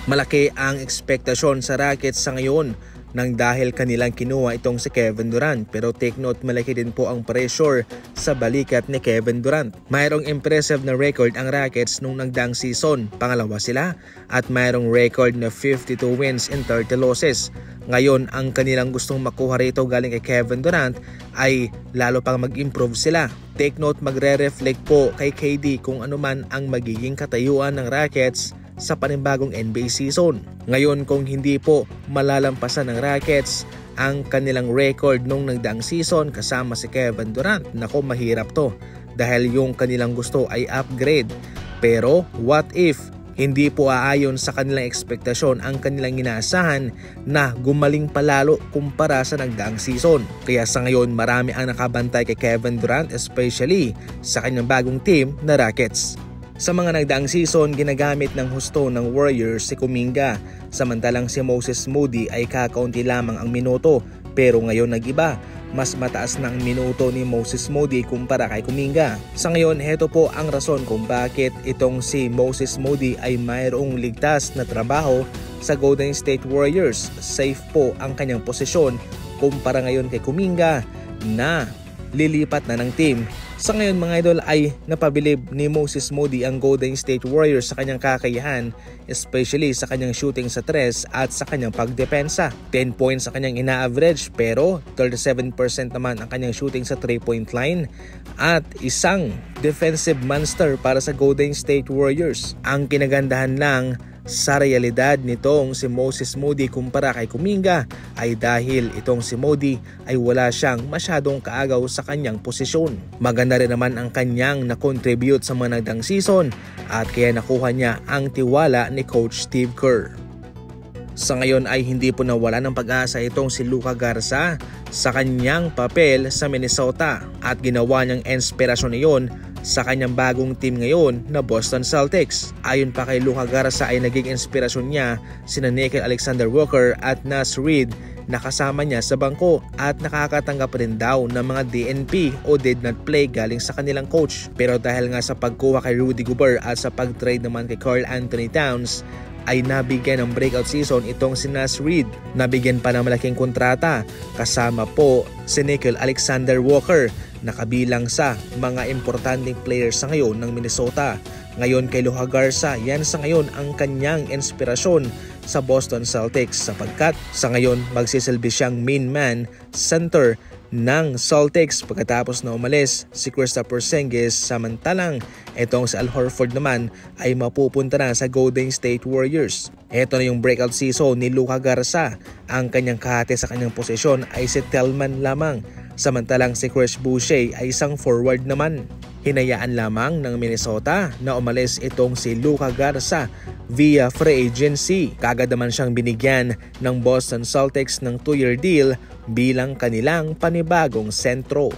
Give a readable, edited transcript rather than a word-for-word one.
Malaki ang ekspektasyon sa Rockets sa ngayon nang dahil kanilang kinuha itong si Kevin Durant, pero take note, malaki din po ang pressure sa balikat ni Kevin Durant. Mayroong impressive na record ang Rockets nung nagdaang season, pangalawa sila, at mayroong record na 52 wins and 30 losses. Ngayon, ang kanilang gustong makuha rito galing kay Kevin Durant ay lalo pang mag-improve sila. Take note, magre-reflect po kay KD kung ano man ang magiging katayuan ng Rockets sa panibagong NBA season. Ngayon, kung hindi po malalampasan ng Rockets ang kanilang record nung nagdaang season kasama si Kevin Durant, nako, mahirap to dahil yung kanilang gusto ay upgrade. Pero what if hindi po aayon sa kanilang ekspektasyon ang kanilang inaasahan na gumaling palalo kumpara sa nagdaang season? Kaya sa ngayon, marami ang nakabantay kay Kevin Durant, especially sa kanyang bagong team na Rockets. Sa mga nagdaang season, ginagamit ng husto ng Warriors si Kuminga, samantalang si Moses Moody ay kakaunti lamang ang minuto, pero ngayon nag-iba. Mas mataas na ang minuto ni Moses Moody kumpara kay Kuminga. Sa ngayon, heto po ang rason kung bakit itong si Moses Moody ay mayroong ligtas na trabaho sa Golden State Warriors. Safe po ang kanyang posisyon kumpara ngayon kay Kuminga na lilipat na ng team. Sa ngayon mga idol ay napabilib ni Moses Moody ang Golden State Warriors sa kanyang kakayahan, especially sa kanyang shooting sa 3 at sa kanyang pagdepensa. 10 points sa kanyang ina-average, pero 37% naman ang kanyang shooting sa 3-point line at isang defensive monster para sa Golden State Warriors. Ang kinagandahan lang sa realidad nitong si Moses Moody kumpara kay Kuminga ay dahil itong si Moody ay wala siyang masyadong kaagaw sa kanyang posisyon. Maganda rin naman ang kanyang na-contribute sa mga nagdaang season at kaya nakuha niya ang tiwala ni Coach Steve Kerr. Sa ngayon ay hindi po nawala ng pag-asa itong si Luka Garza sa kanyang papel sa Minnesota at ginawa niyang inspirasyon iyon sa kanyang bagong team ngayon na Boston Celtics. Ayon pa kay Luka Garza ay naging inspirasyon niya sina Nickeil Alexander-Walker at Naz Reid na kasama niya sa bangko at nakakatanggap rin daw ng mga DNP o did not play galing sa kanilang coach. Pero dahil nga sa pagkuha kay Rudy Gobert at sa pag-trade naman kay Karl Anthony Towns ay nabigyan ng breakout season itong si Naz Reid. Nabigyan pa ng malaking kontrata kasama po si Nickeil Alexander-Walker na kabilang sa mga importanteng players sa ngayon ng Minnesota. Ngayon kay Luka Garza, yan sa ngayon ang kanyang inspirasyon sa Boston Celtics sapagkat sa ngayon magsisilbi siyang main man center ng Celtics pagkatapos na umalis si Kristaps Porzingis, samantalang itong si Al Horford naman ay mapupunta na sa Golden State Warriors. Ito na yung breakout season ni Luka Garza. Ang kanyang kahati sa kanyang posisyon ay si Tillman lamang, samantalang si Chris Boucher ay isang forward naman. Hinayaan lamang ng Minnesota na umalis itong si Luka Garza via free agency. Kagad naman siyang binigyan ng Boston Celtics ng 2-year deal bilang kanilang panibagong sentro.